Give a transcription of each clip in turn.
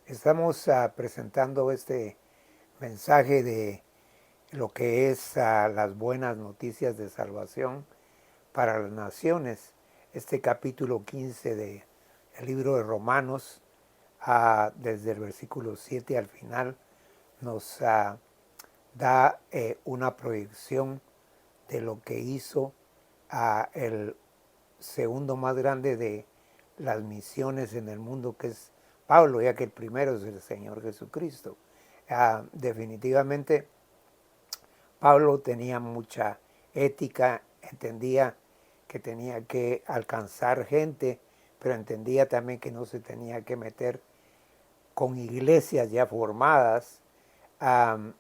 Estamos presentando este mensaje de lo que es las buenas noticias de salvación para las naciones. Este capítulo 15 del libro de Romanos, desde el versículo 7 al final, nos da una proyección de lo que hizo el segundo más grande de las misiones en el mundo, que es Pablo, ya que el primero es el Señor Jesucristo. Definitivamente Pablo tenía mucha ética, entendía que tenía que alcanzar gente, pero entendía también que no se tenía que meter con iglesias ya formadas um,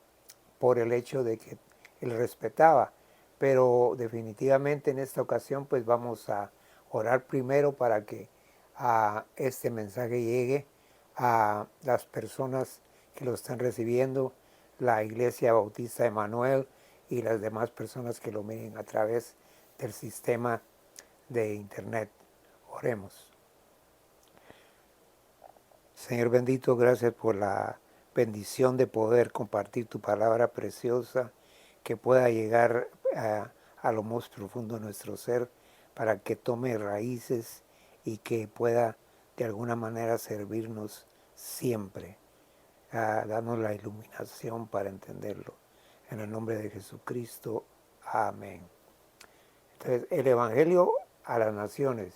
por el hecho de que él respetaba. Pero definitivamente en esta ocasión pues vamos a orar primero para que este mensaje llegue a las personas que lo están recibiendo, la Iglesia Bautista Emanuel y las demás personas que lo miren a través del sistema de internet. Oremos. Señor bendito, gracias por la bendición de poder compartir tu palabra preciosa, que pueda llegar a lo más profundo de nuestro ser, para que tome raíces y que pueda de alguna manera servirnos siempre. Danos la iluminación para entenderlo. En el nombre de Jesucristo. Amén. Entonces, el Evangelio a las naciones,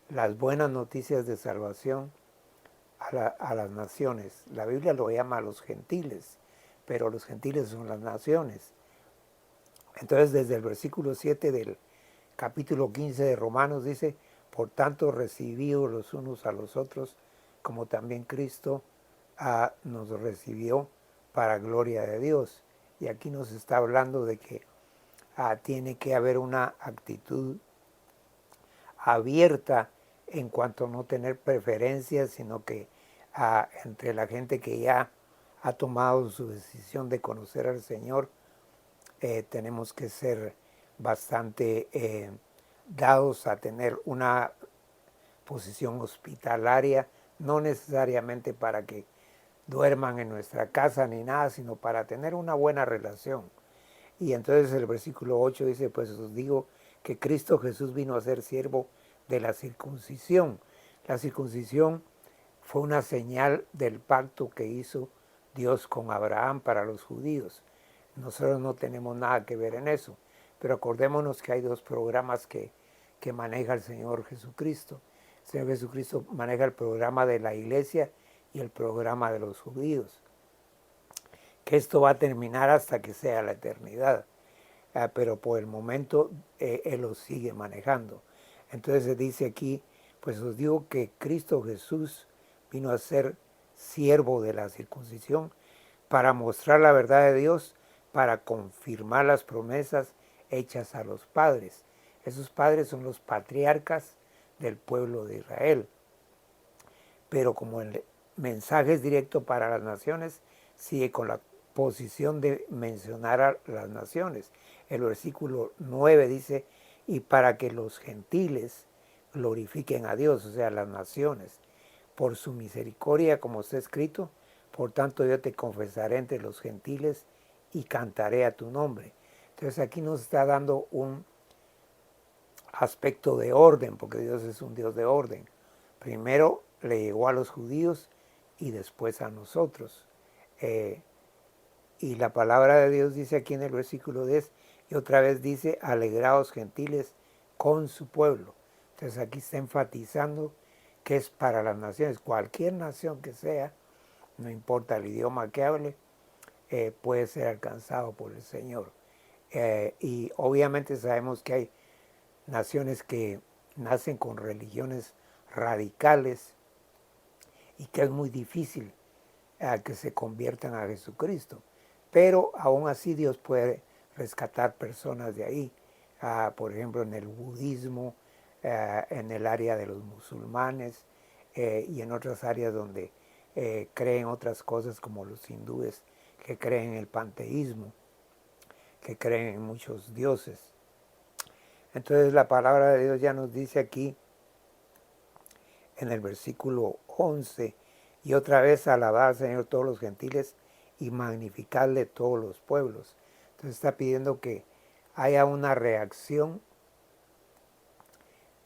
las buenas noticias de salvación a las naciones. La Biblia lo llama a los gentiles, pero los gentiles son las naciones. Entonces, desde el versículo 7 del capítulo 15 de Romanos dice, por tanto, recibidos los unos a los otros, como también Cristo nos recibió para gloria de Dios. Y aquí nos está hablando de que tiene que haber una actitud abierta en cuanto a no tener preferencias, sino que entre la gente que ya ha tomado su decisión de conocer al Señor, tenemos que ser bastante dados a tener una posición hospitalaria, no necesariamente para que duerman en nuestra casa ni nada, sino para tener una buena relación. Y entonces el versículo 8 dice, pues os digo que Cristo Jesús vino a ser siervo de la circuncisión. La circuncisión fue una señal del pacto que hizo Dios con Abraham para los judíos. Nosotros no tenemos nada que ver en eso, pero acordémonos que hay dos programas que maneja el Señor Jesucristo. El Señor Jesucristo maneja el programa de la iglesia y el programa de los judíos, que esto va a terminar hasta que sea la eternidad. Pero por el momento Él los sigue manejando. Entonces se dice aquí, pues os digo que Cristo Jesús vino a ser siervo de la circuncisión para mostrar la verdad de Dios, para confirmar las promesas hechas a los padres. Esos padres son los patriarcas del pueblo de Israel. Pero como el mensaje es directo para las naciones, sigue con la posición de mencionar a las naciones. El versículo 9 dice, y para que los gentiles glorifiquen a Dios, o sea, las naciones, por su misericordia, como está escrito, por tanto yo te confesaré entre los gentiles y cantaré a tu nombre. Entonces aquí nos está dando un aspecto de orden, porque Dios es un Dios de orden. Primero le llegó a los judíos y después a nosotros. Y la palabra de Dios dice aquí en el versículo 10, y otra vez dice, alegraos gentiles con su pueblo. Entonces aquí está enfatizando que es para las naciones, cualquier nación que sea, no importa el idioma que hable, puede ser alcanzado por el Señor. Y obviamente sabemos que hay naciones que nacen con religiones radicales y que es muy difícil que se conviertan a Jesucristo. Pero aún así Dios puede rescatar personas de ahí, por ejemplo en el budismo, en el área de los musulmanes y en otras áreas donde creen otras cosas, como los hindúes que creen en el panteísmo, que creen en muchos dioses. Entonces la palabra de Dios ya nos dice aquí en el versículo 11 Y otra vez alabad al Señor todos los gentiles y magnificadle todos los pueblos. Entonces está pidiendo que haya una reacción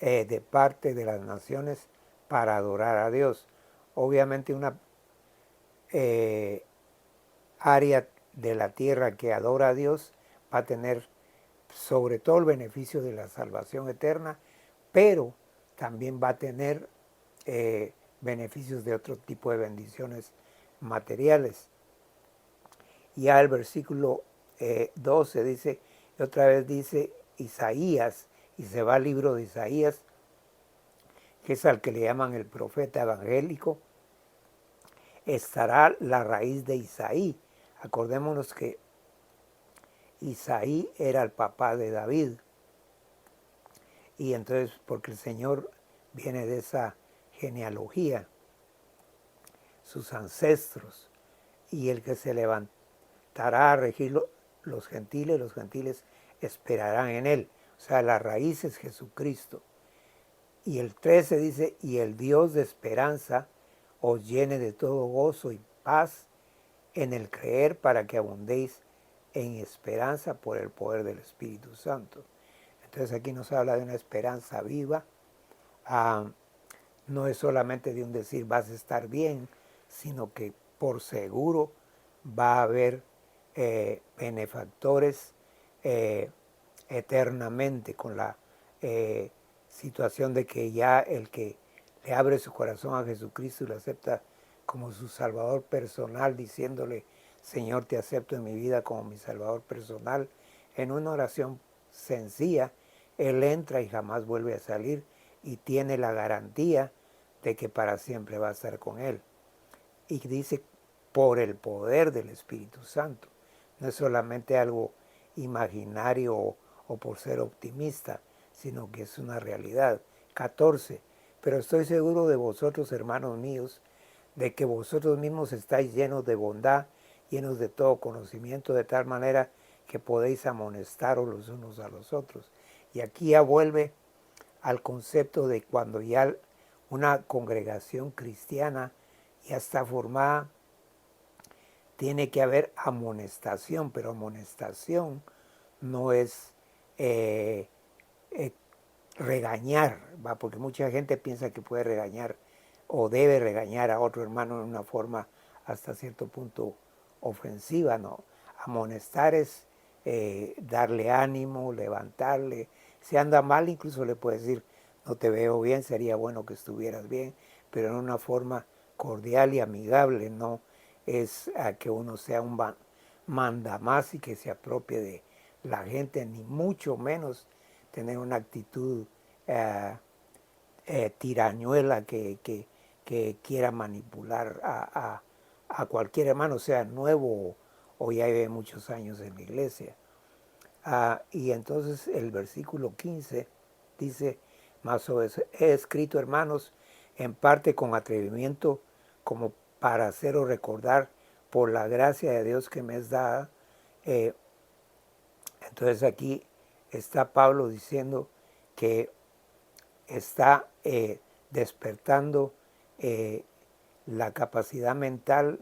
de parte de las naciones para adorar a Dios. Obviamente una área de la tierra que adora a Dios va a tener sobre todo el beneficio de la salvación eterna, pero también va a tener beneficios de otro tipo de bendiciones materiales. Ya el versículo 12 dice, y otra vez dice Isaías, y se va al libro de Isaías, que es al que le llaman el profeta evangélico, estará la raíz de Isaí. Acordémonos que Isaí era el papá de David. Y entonces, porque el Señor viene de esa genealogía, sus ancestros, y el que se levantará a regir los gentiles esperarán en él. O sea, la raíz es Jesucristo. Y el 13 dice, y el Dios de esperanza os llene de todo gozo y paz en el creer para que abundéis en esperanza por el poder del Espíritu Santo. Entonces aquí nos habla de una esperanza viva. No es solamente de un decir vas a estar bien, sino que por seguro va a haber benefactores eternamente, con la situación de que ya el que le abre su corazón a Jesucristo y lo acepta como su Salvador personal, diciéndole, Señor, te acepto en mi vida como mi Salvador personal, en una oración sencilla, Él entra y jamás vuelve a salir y tiene la garantía de que para siempre va a estar con Él. Y dice, por el poder del Espíritu Santo. No es solamente algo imaginario o por ser optimista, sino que es una realidad. 14. Pero estoy seguro de vosotros, hermanos míos, de que vosotros mismos estáis llenos de bondad, llenos de todo conocimiento, de tal manera que podéis amonestaros los unos a los otros. Y aquí ya vuelve al concepto de cuando ya una congregación cristiana ya está formada, tiene que haber amonestación, pero amonestación no es regañar, ¿va? Porque mucha gente piensa que puede regañar o debe regañar a otro hermano en una forma hasta cierto punto ofensiva, ¿no? Amonestar es darle ánimo, levantarle. Si anda mal, incluso le puede decir, no te veo bien, sería bueno que estuvieras bien, pero en una forma cordial y amigable, no es a que uno sea un mandamás y que se apropie de la gente, ni mucho menos tener una actitud tirañuela que quiera manipular a cualquier hermano, sea nuevo o ya lleve muchos años en la iglesia. Y entonces el versículo 15 dice, más o menos, he escrito, hermanos, en parte con atrevimiento, como para haceros recordar por la gracia de Dios que me es dada. Entonces aquí está Pablo diciendo que está despertando la capacidad mental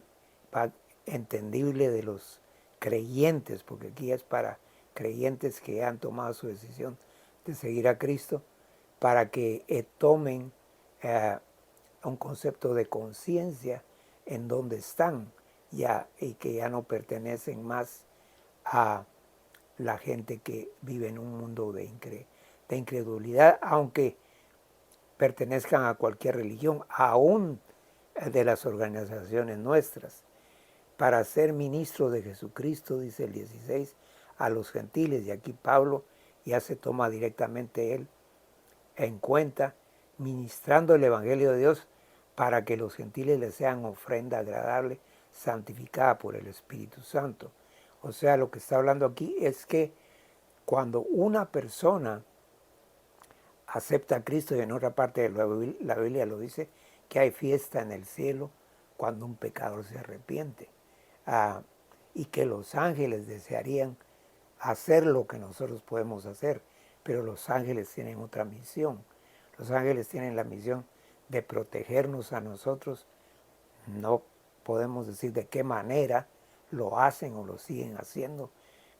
entendible de los creyentes, porque aquí es para creyentes que han tomado su decisión de seguir a Cristo, para que tomen un concepto de conciencia en donde están ya y que ya no pertenecen más a la gente que vive en un mundo de incredulidad, aunque pertenezcan a cualquier religión, aún de las organizaciones nuestras. Para ser ministro de Jesucristo, dice el 16, a los gentiles, y aquí Pablo ya se toma directamente él en cuenta, ministrando el Evangelio de Dios para que los gentiles le sean ofrenda agradable, santificada por el Espíritu Santo. O sea, lo que está hablando aquí es que cuando una persona acepta a Cristo, y en otra parte de la Biblia lo dice, que hay fiesta en el cielo cuando un pecador se arrepiente. Y que los ángeles desearían hacer lo que nosotros podemos hacer, pero los ángeles tienen otra misión. Los ángeles tienen la misión de protegernos a nosotros, no podemos decir de qué manera lo hacen o lo siguen haciendo,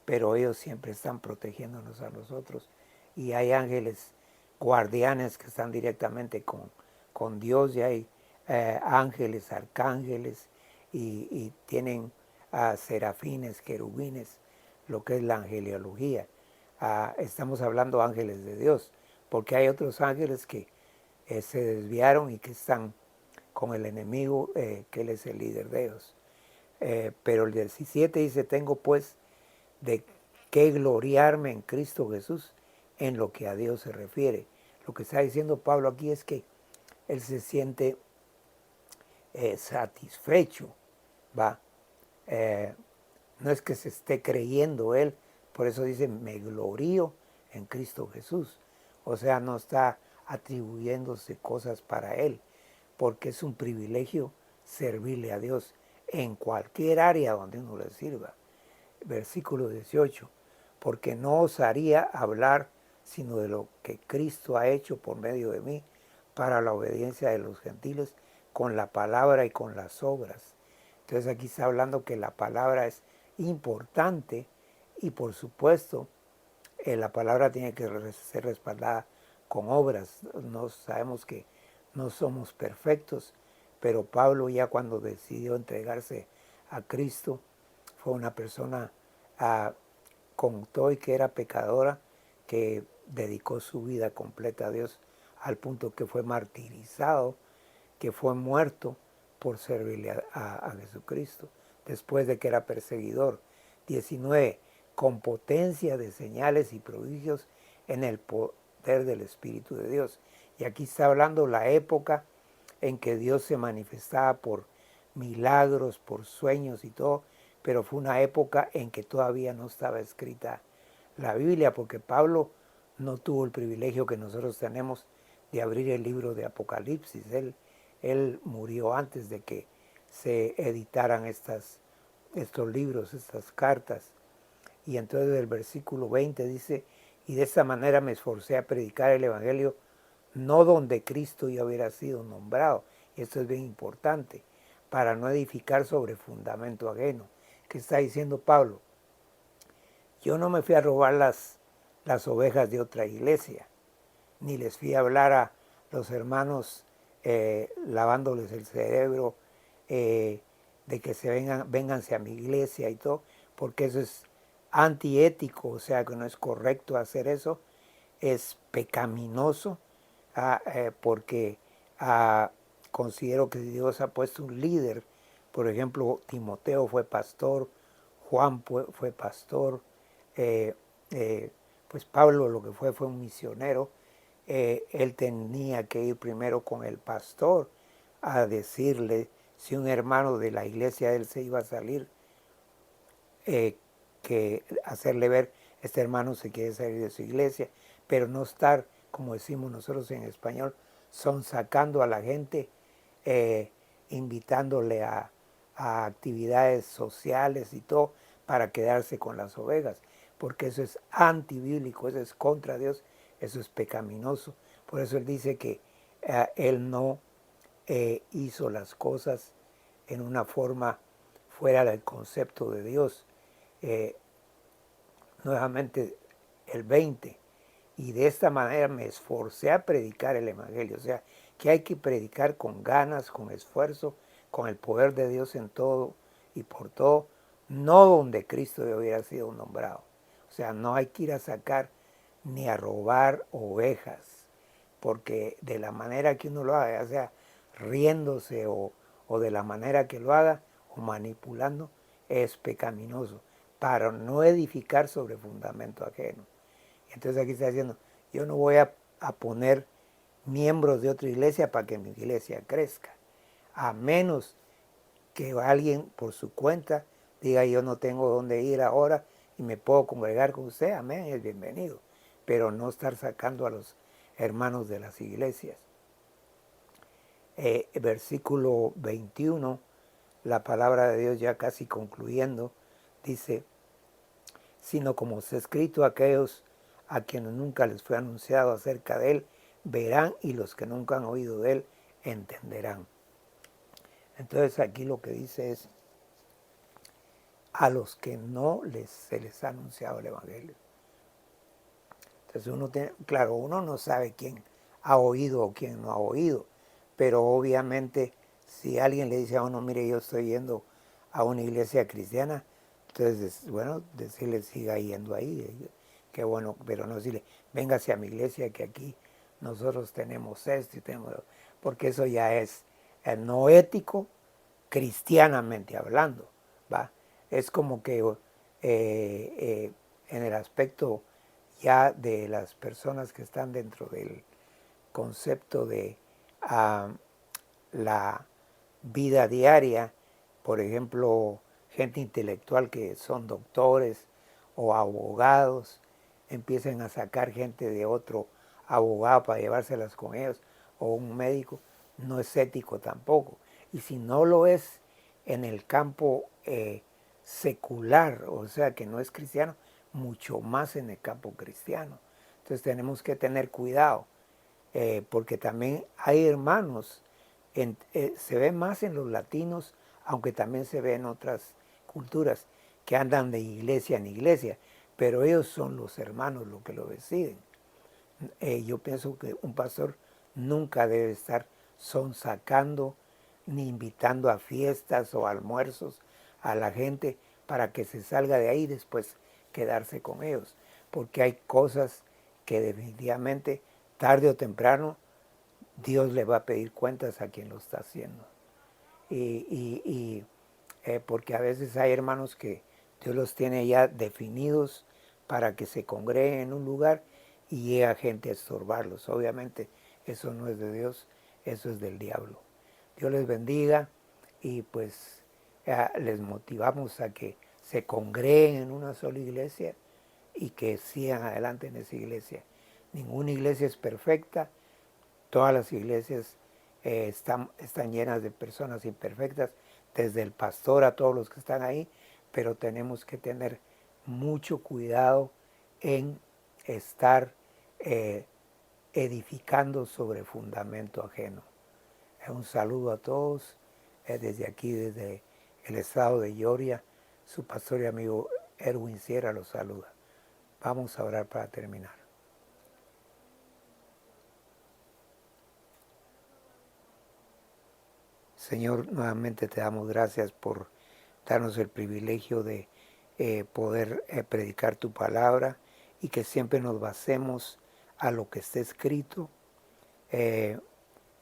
pero ellos siempre están protegiéndonos a nosotros. Y hay ángeles guardianes que están directamente con Dios, y hay ángeles, arcángeles, y tienen serafines, querubines, lo que es la angeliología. Estamos hablando ángeles de Dios, porque hay otros ángeles que se desviaron y que están con el enemigo, que él es el líder de ellos. Pero el 17 dice, tengo pues de qué gloriarme en Cristo Jesús en lo que a Dios se refiere. Lo que está diciendo Pablo aquí es que él se siente satisfecho, ¿va? No es que se esté creyendo él, por eso dice, me glorío en Cristo Jesús. O sea, no está atribuyéndose cosas para él, porque es un privilegio servirle a Dios en cualquier área donde uno le sirva. Versículo 18, porque no osaría hablar sino de lo que Cristo ha hecho por medio de mí para la obediencia de los gentiles con la palabra y con las obras. Entonces aquí está hablando que la palabra es importante y por supuesto la palabra tiene que ser respaldada con obras. No sabemos que no somos perfectos, pero Pablo ya cuando decidió entregarse a Cristo fue una persona con todo y que era pecadora, que dedicó su vida completa a Dios al punto que fue martirizado, que fue muerto por servirle a Jesucristo, después de que era perseguidor. 19, con potencia de señales y prodigios en el poder del Espíritu de Dios. Y aquí está hablando la época en que Dios se manifestaba por milagros, por sueños y todo, pero fue una época en que todavía no estaba escrita la Biblia, porque Pablo no tuvo el privilegio que nosotros tenemos de abrir el libro de Apocalipsis. Él murió antes de que se editaran estos libros, estas cartas. Y entonces el versículo 20 dice, y de esta manera me esforcé a predicar el Evangelio, no donde Cristo ya hubiera sido nombrado. Y esto es bien importante, para no edificar sobre fundamento ajeno. ¿Qué está diciendo Pablo? Yo no me fui a robar las ovejas de otra iglesia, ni les fui a hablar a los hermanos lavándoles el cerebro, de que vénganse a mi iglesia y todo, porque eso es antiético, o sea que no es correcto hacer eso, es pecaminoso, porque considero que Dios ha puesto un líder. Por ejemplo, Timoteo fue pastor, Juan fue pastor, eh, pues Pablo lo que fue un misionero. Él tenía que ir primero con el pastor a decirle si un hermano de la iglesia de él se iba a salir, que hacerle ver, este hermano se quiere salir de su iglesia, pero no estar, como decimos nosotros en español, son sacando a la gente, invitándole a actividades sociales y todo, para quedarse con las ovejas, porque eso es antibíblico, eso es contra Dios, eso es pecaminoso. Por eso él dice que él no hizo las cosas en una forma fuera del concepto de Dios. Nuevamente el 20, y de esta manera me esforcé a predicar el Evangelio. O sea, que hay que predicar con ganas, con esfuerzo, con el poder de Dios en todo y por todo, no donde Cristo hubiera sido nombrado. O sea, no hay que ir a sacar ni a robar ovejas, porque de la manera que uno lo haga, ya sea riéndose o de la manera que lo haga o manipulando, es pecaminoso, para no edificar sobre fundamento ajeno. Entonces aquí está diciendo, yo no voy a poner miembros de otra iglesia para que mi iglesia crezca, a menos que alguien por su cuenta diga, yo no tengo dónde ir ahora y me puedo congregar con usted, amén, es bienvenido, pero no estar sacando a los hermanos de las iglesias. Versículo 21, la palabra de Dios ya casi concluyendo, dice, sino como está escrito, aquellos a quienes nunca les fue anunciado acerca de él, verán, y los que nunca han oído de él, entenderán. Entonces aquí lo que dice es a los que no se les ha anunciado el Evangelio. Entonces uno tiene, claro, uno no sabe quién ha oído o quién no ha oído, pero obviamente si alguien le dice a uno, mire, yo estoy yendo a una iglesia cristiana, entonces, bueno, decirle siga yendo ahí, qué bueno, pero no decirle, véngase a mi iglesia que aquí nosotros tenemos esto y tenemos, porque eso ya es no ético, cristianamente hablando, ¿va? Es como que en el aspecto ya de las personas que están dentro del concepto de la vida diaria, por ejemplo, gente intelectual que son doctores o abogados, empiecen a sacar gente de otro abogado para llevárselas con ellos, o un médico, no es ético tampoco. Y si no lo es en el campo secular, o sea que no es cristiano, mucho más en el campo cristiano. Entonces tenemos que tener cuidado, porque también hay hermanos, se ve más en los latinos, aunque también se ve en otras culturas, que andan de iglesia en iglesia, pero ellos son los hermanos los que lo deciden. Yo pienso que un pastor nunca debe estar sonsacando ni invitando a fiestas o almuerzos a la gente para que se salga de ahí y después quedarse con ellos, porque hay cosas que definitivamente tarde o temprano Dios le va a pedir cuentas a quien lo está haciendo. Porque a veces hay hermanos que Dios los tiene ya definidos para que se congreguen en un lugar y llega gente a estorbarlos. Obviamente eso no es de Dios, eso es del diablo. Dios les bendiga y pues les motivamos a que se congreguen en una sola iglesia y que sigan adelante en esa iglesia. Ninguna iglesia es perfecta, todas las iglesias están llenas de personas imperfectas, desde el pastor a todos los que están ahí, pero tenemos que tener mucho cuidado en estar edificando sobre fundamento ajeno. Un saludo a todos, desde aquí, desde el estado de Georgia, su pastor y amigo Erwin Sierra los saluda. Vamos a orar para terminar. Señor, nuevamente te damos gracias por darnos el privilegio de poder predicar tu palabra y que siempre nos basemos a lo que está escrito eh,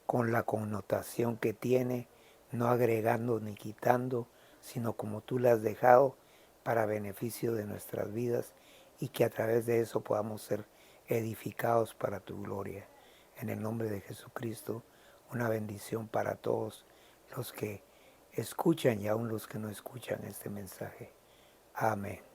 con la connotación que tiene, no agregando ni quitando, sino como tú la has dejado para beneficio de nuestras vidas y que a través de eso podamos ser edificados para tu gloria. En el nombre de Jesucristo, una bendición para todos los que escuchan y aún los que no escuchan este mensaje. Amén.